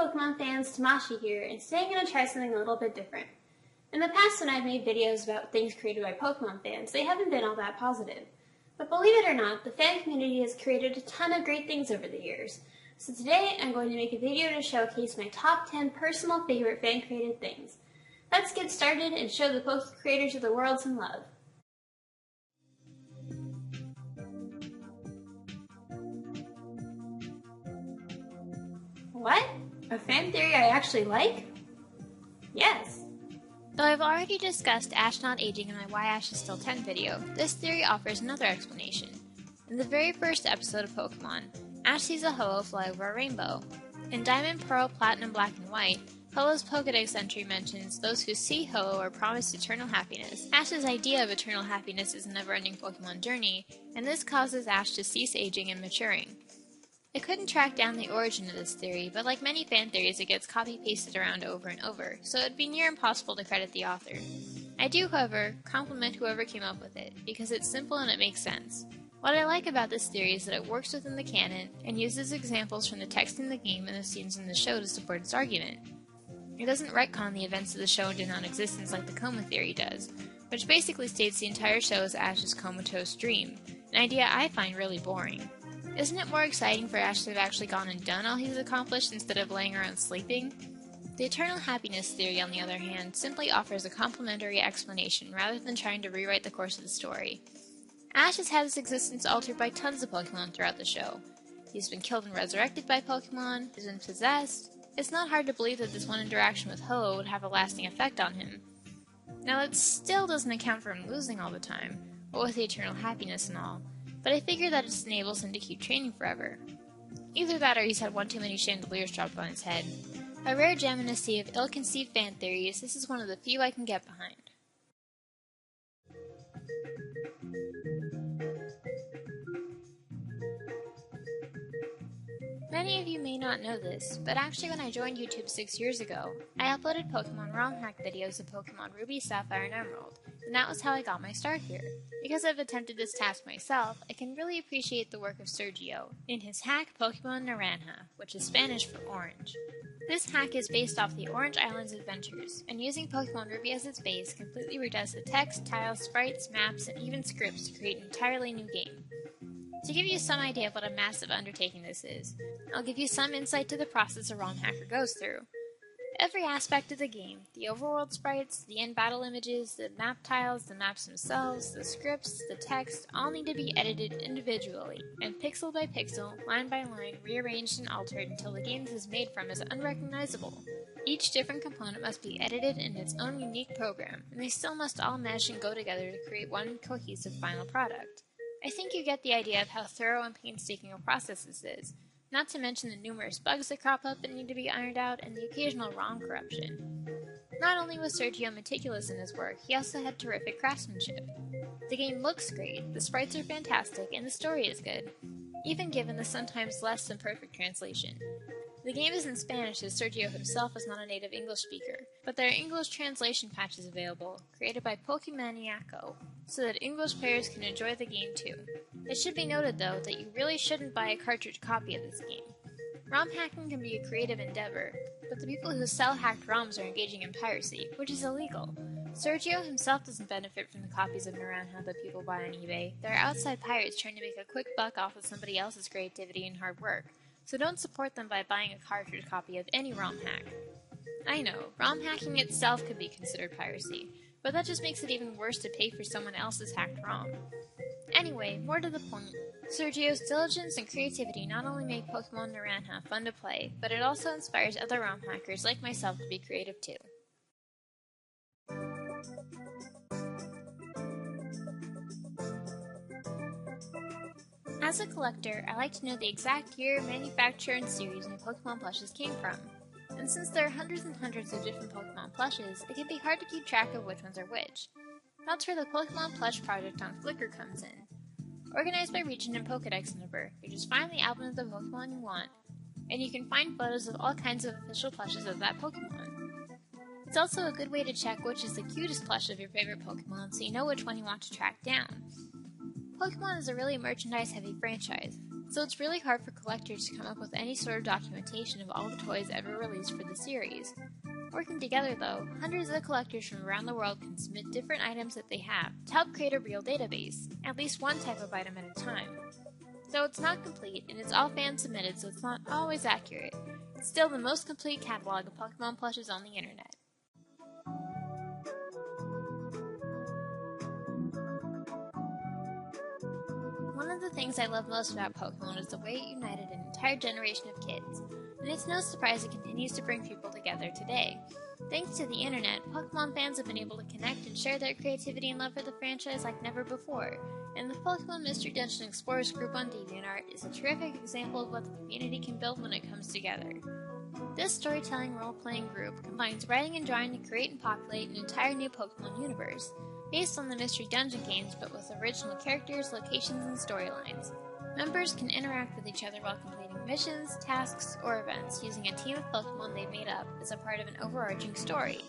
Pokemon fans, Tamashii here, and today I'm going to try something a little bit different. In the past, when I've made videos about things created by Pokemon fans, they haven't been all that positive. But believe it or not, the fan community has created a ton of great things over the years. So today, I'm going to make a video to showcase my top 10 personal favorite fan-created things. Let's get started and show the Poke creators of the world some love. What? A fan theory I actually like? Yes. Though I've already discussed Ash not aging in my Why Ash is Still 10 video, this theory offers another explanation. In the very first episode of Pokemon, Ash sees a Ho-Oh fly over a rainbow. In Diamond, Pearl, Platinum, Black, and White, Ho-Oh's Pokedex entry mentions those who see Ho-Oh are promised eternal happiness. Ash's idea of eternal happiness is a never-ending Pokemon journey, and this causes Ash to cease aging and maturing. I couldn't track down the origin of this theory, but like many fan theories, it gets copy-pasted around over and over, so it'd be near impossible to credit the author. I do, however, compliment whoever came up with it, because it's simple and it makes sense. What I like about this theory is that it works within the canon, and uses examples from the text in the game and the scenes in the show to support its argument. It doesn't retcon the events of the show into non-existence like the coma theory does, which basically states the entire show is Ash's comatose dream, an idea I find really boring. Isn't it more exciting for Ash to have actually gone and done all he's accomplished instead of laying around sleeping? The eternal happiness theory, on the other hand, simply offers a complementary explanation rather than trying to rewrite the course of the story. Ash has had his existence altered by tons of Pokemon throughout the show. He's been killed and resurrected by Pokemon, he's been possessed. It's not hard to believe that this one interaction with Ho-Oh would have a lasting effect on him. Now that still doesn't account for him losing all the time, what with the eternal happiness and all. But I figure that it just enables him to keep training forever. Either that or he's had one too many chandeliers dropped on his head. A rare gem in a sea of ill-conceived fan theories, this is one of the few I can get behind. Many of you may not know this, but actually when I joined YouTube 6 years ago, I uploaded Pokemon ROM hack videos of Pokemon Ruby, Sapphire, and Emerald, and that was how I got my start here. Because I've attempted this task myself, I can really appreciate the work of Sergio in his hack Pokemon Naranja, which is Spanish for orange. This hack is based off the Orange Islands adventures, and using Pokemon Ruby as its base completely redoes the text, tiles, sprites, maps, and even scripts to create an entirely new game. To give you some idea of what a massive undertaking this is, I'll give you some insight to the process a ROM hacker goes through. Every aspect of the game, the overworld sprites, the end battle images, the map tiles, the maps themselves, the scripts, the text, all need to be edited individually, and pixel by pixel, line by line, rearranged and altered until the game this is made from is unrecognizable. Each different component must be edited in its own unique program, and they still must all mesh and go together to create one cohesive final product. I think you get the idea of how thorough and painstaking a process this is, not to mention the numerous bugs that crop up that need to be ironed out and the occasional ROM corruption. Not only was Sergio meticulous in his work, he also had terrific craftsmanship. The game looks great, the sprites are fantastic, and the story is good, even given the sometimes less than perfect translation. The game is in Spanish as Sergio himself is not a native English speaker, but there are English translation patches available, created by Pokemaniaco, so that English players can enjoy the game too. It should be noted though that you really shouldn't buy a cartridge copy of this game. ROM hacking can be a creative endeavor, but the people who sell hacked ROMs are engaging in piracy, which is illegal. Sergio himself doesn't benefit from the copies of Naranja that people buy on eBay. There are outside pirates trying to make a quick buck off of somebody else's creativity and hard work. So don't support them by buying a cartridge copy of any ROM hack. I know, ROM hacking itself could be considered piracy, but that just makes it even worse to pay for someone else's hacked ROM. Anyway, more to the point, Sergio's diligence and creativity not only make Pokemon Naranja fun to play, but it also inspires other ROM hackers like myself to be creative too. As a collector, I like to know the exact year, manufacturer, and series my Pokemon plushes came from. And since there are hundreds and hundreds of different Pokemon plushes, it can be hard to keep track of which ones are which. That's where the Pokemon Plush project on Flickr comes in. Organized by region and Pokedex number, you just find the album of the Pokemon you want, and you can find photos of all kinds of official plushes of that Pokemon. It's also a good way to check which is the cutest plush of your favorite Pokemon so you know which one you want to track down. Pokemon is a really merchandise-heavy franchise. so it's really hard for collectors to come up with any sort of documentation of all the toys ever released for the series. Working together though, hundreds of collectors from around the world can submit different items that they have to help create a real database, at least one type of item at a time. So it's not complete, and it's all fan submitted, so it's not always accurate. It's still the most complete catalog of Pokemon plushes on the internet. One of the things I love most about Pokemon is the way it united an entire generation of kids, and it's no surprise it continues to bring people together today. Thanks to the internet, Pokemon fans have been able to connect and share their creativity and love for the franchise like never before, and the Pokemon Mystery Dungeon Explorers group on DeviantArt is a terrific example of what the community can build when it comes together. This storytelling role-playing group combines writing and drawing to create and populate an entire new Pokemon universe, based on the Mystery Dungeon games but with original characters, locations, and storylines. Members can interact with each other while completing missions, tasks, or events using a team of Pokemon they've made up as a part of an overarching story.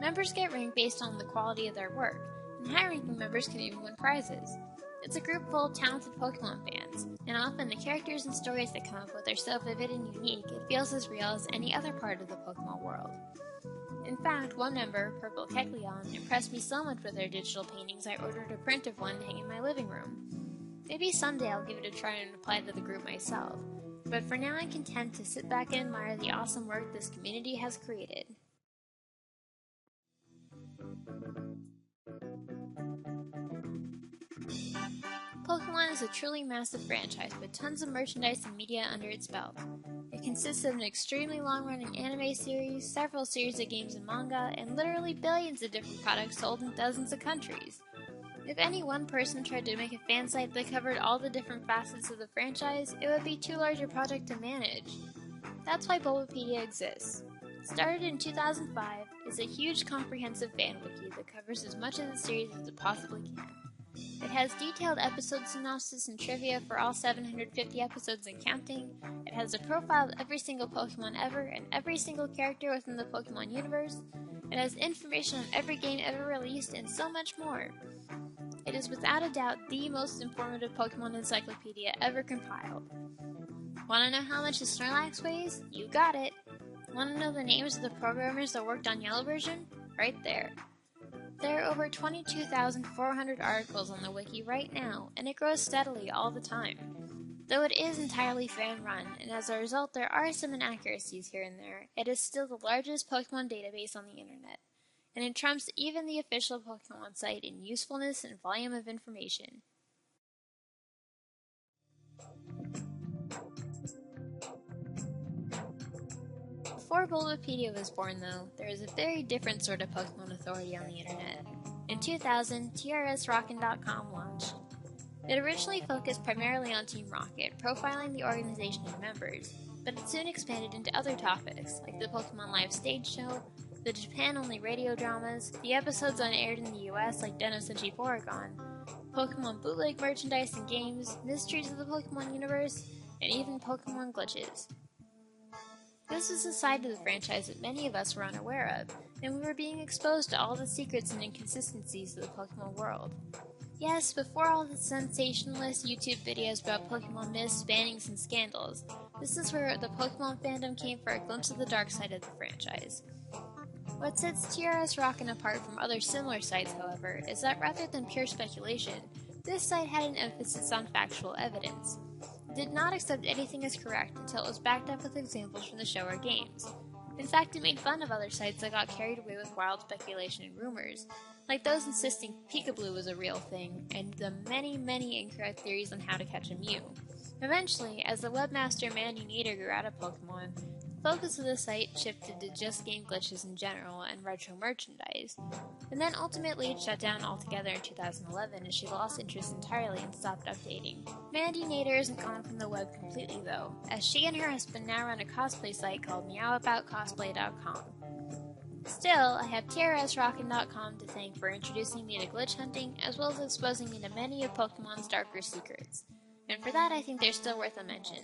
Members get ranked based on the quality of their work, and high-ranking members can even win prizes. It's a group full of talented Pokemon fans, and often the characters and stories they come up with are so vivid and unique it feels as real as any other part of the Pokemon world. In fact, one member, Purple Kecleon, impressed me so much with their digital paintings I ordered a print of one to hang in my living room. Maybe someday I'll give it a try and apply to the group myself, but for now I'm content to sit back and admire the awesome work this community has created. Pokemon is a truly massive franchise with tons of merchandise and media under its belt. It consists of an extremely long-running anime series, several series of games and manga, and literally billions of different products sold in dozens of countries. If any one person tried to make a fan site that covered all the different facets of the franchise, it would be too large a project to manage. That's why Bulbapedia exists. Started in 2005, it's a huge comprehensive fan wiki that covers as much of the series as it possibly can. It has detailed episode synopsis and trivia for all 750 episodes and counting. It has a profile of every single Pokemon ever and every single character within the Pokemon universe. It has information on every game ever released and so much more. It is without a doubt the most informative Pokemon encyclopedia ever compiled. Wanna know how much a Snorlax weighs? You got it! Wanna know the names of the programmers that worked on Yellow version? Right there. There are over 22,400 articles on the wiki right now, and it grows steadily all the time. Though it is entirely fan-run, and as a result there are some inaccuracies here and there, it is still the largest Pokemon database on the internet, and it trumps even the official Pokemon site in usefulness and volume of information. Before Bulbapedia was born, though, there was a very different sort of Pokemon authority on the internet. In 2000, TRSRockin.com launched. It originally focused primarily on Team Rocket, profiling the organization and members, but it soon expanded into other topics, like the Pokemon Live stage show, the Japan-only radio dramas, the episodes unaired in the US like Den of Senshi Porygon, Pokemon bootleg merchandise and games, mysteries of the Pokemon universe, and even Pokemon glitches. This is a side to the franchise that many of us were unaware of, and we were being exposed to all the secrets and inconsistencies of the Pokemon world. Yes, before all the sensationalist YouTube videos about Pokemon myths, bannings, and scandals, this is where the Pokemon fandom came for a glimpse of the dark side of the franchise. What sets TRS Rockin' apart from other similar sites, however, is that rather than pure speculation, this site had an emphasis on factual evidence. It did not accept anything as correct until it was backed up with examples from the show or games. In fact, it made fun of other sites that got carried away with wild speculation and rumors, like those insisting Peekaboo was a real thing, and the many incorrect theories on how to catch a Mew. Eventually, as the webmaster Mandy Nader grew out of Pokemon, the focus of the site shifted to just game glitches in general and retro merchandise, and then ultimately it shut down altogether in 2011 as she lost interest entirely and stopped updating. Mandy Nader isn't gone from the web completely though, as she and her husband now run a cosplay site called meowaboutcosplay.com. Still, I have TRSRockin.com to thank for introducing me to glitch hunting, as well as exposing me to many of Pokemon's darker secrets, and for that I think they're still worth a mention.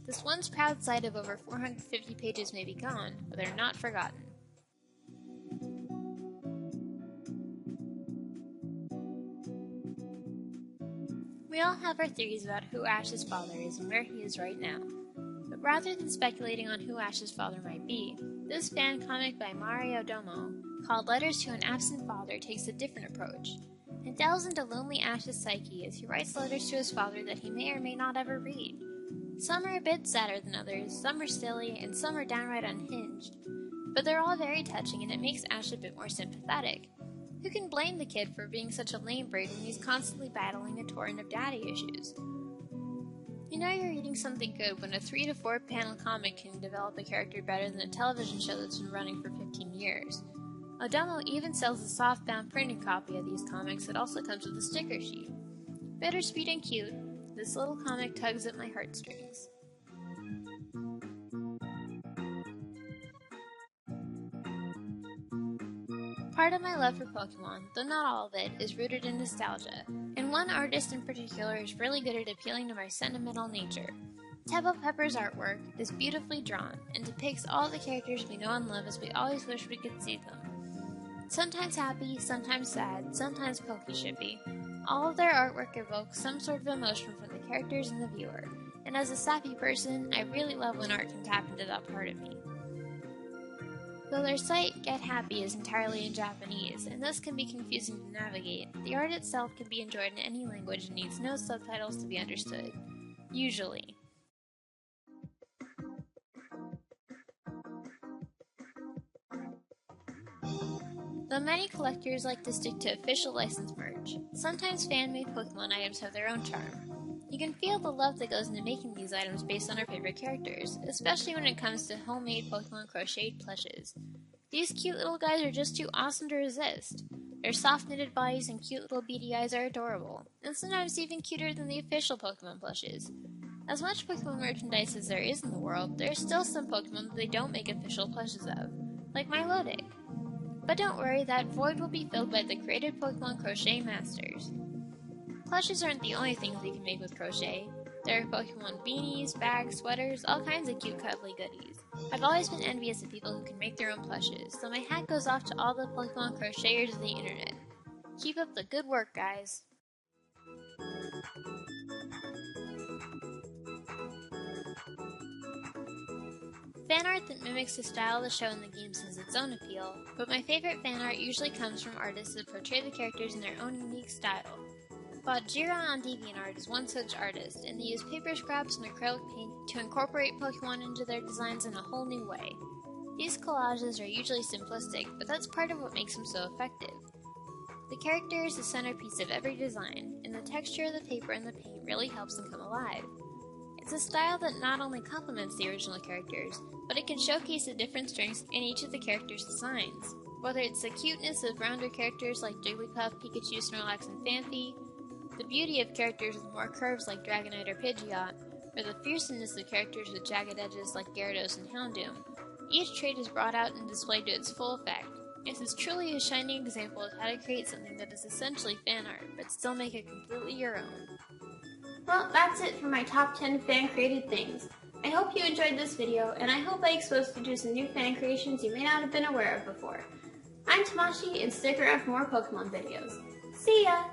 This once proud site of over 450 pages may be gone, but they're not forgotten. We all have our theories about who Ash's father is and where he is right now. But rather than speculating on who Ash's father might be, this fan comic by Mario Domo, called Letters to an Absent Father, takes a different approach. It delves into lonely Ash's psyche as he writes letters to his father that he may or may not ever read. Some are a bit sadder than others, some are silly, and some are downright unhinged. But they're all very touching, and it makes Ash a bit more sympathetic. Who can blame the kid for being such a lame braid when he's constantly battling a torrent of daddy issues? You know you're reading something good when a 3 to 4 panel comic can develop a character better than a television show that's been running for 15 years. Odomo even sells a softbound printed copy of these comics that also comes with a sticker sheet. Bittersweet and cute, this little comic tugs at my heartstrings. Part of my love for Pokemon, though not all of it, is rooted in nostalgia, and one artist in particular is really good at appealing to my sentimental nature. Tebo Pepper's artwork is beautifully drawn, and depicts all the characters we know and love as we always wish we could see them. Sometimes happy, sometimes sad, sometimes pokey-shippy. All of their artwork evokes some sort of emotion from the characters and the viewer, and as a sappy person, I really love when art can tap into that part of me. Though their site, Get Happy, is entirely in Japanese, and thus can be confusing to navigate, the art itself can be enjoyed in any language and needs no subtitles to be understood. Usually. Though many collectors like to stick to official licensed merch, sometimes fan-made Pokemon items have their own charm. You can feel the love that goes into making these items based on our favorite characters, especially when it comes to homemade Pokemon crocheted plushes. These cute little guys are just too awesome to resist. Their soft knitted bodies and cute little beady eyes are adorable, and sometimes even cuter than the official Pokemon plushes. As much Pokemon merchandise as there is in the world, there are still some Pokemon that they don't make official plushes of, like Milotic. But don't worry, that void will be filled by the creative Pokemon crochet masters. Plushes aren't the only things we can make with crochet. There are Pokemon beanies, bags, sweaters, all kinds of cute cuddly goodies. I've always been envious of people who can make their own plushes, so my hat goes off to all the Pokemon crocheters of the internet. Keep up the good work, guys! Fan art that mimics the style of the show and the games has its own appeal, but my favorite fan art usually comes from artists that portray the characters in their own unique style. Bajira on DeviantArt is one such artist, and they use paper scraps and acrylic paint to incorporate Pokemon into their designs in a whole new way. These collages are usually simplistic, but that's part of what makes them so effective. The character is the centerpiece of every design, and the texture of the paper and the paint really helps them come alive. It's a style that not only complements the original characters, but it can showcase the different strengths in each of the characters' designs. Whether it's the cuteness of rounder characters like Jigglypuff, Pikachu, Snorlax, and Phanpy, the beauty of characters with more curves like Dragonite or Pidgeot, or the fearsomeness of characters with jagged edges like Gyarados and Houndoom, each trait is brought out and displayed to its full effect. This is truly a shining example of how to create something that is essentially fan art, but still make it completely your own. Well, that's it for my top 10 fan-created things. I hope you enjoyed this video, and I hope I exposed you to some new fan creations you may not have been aware of before. I'm Tamashii, and stick around for more Pokemon videos. See ya!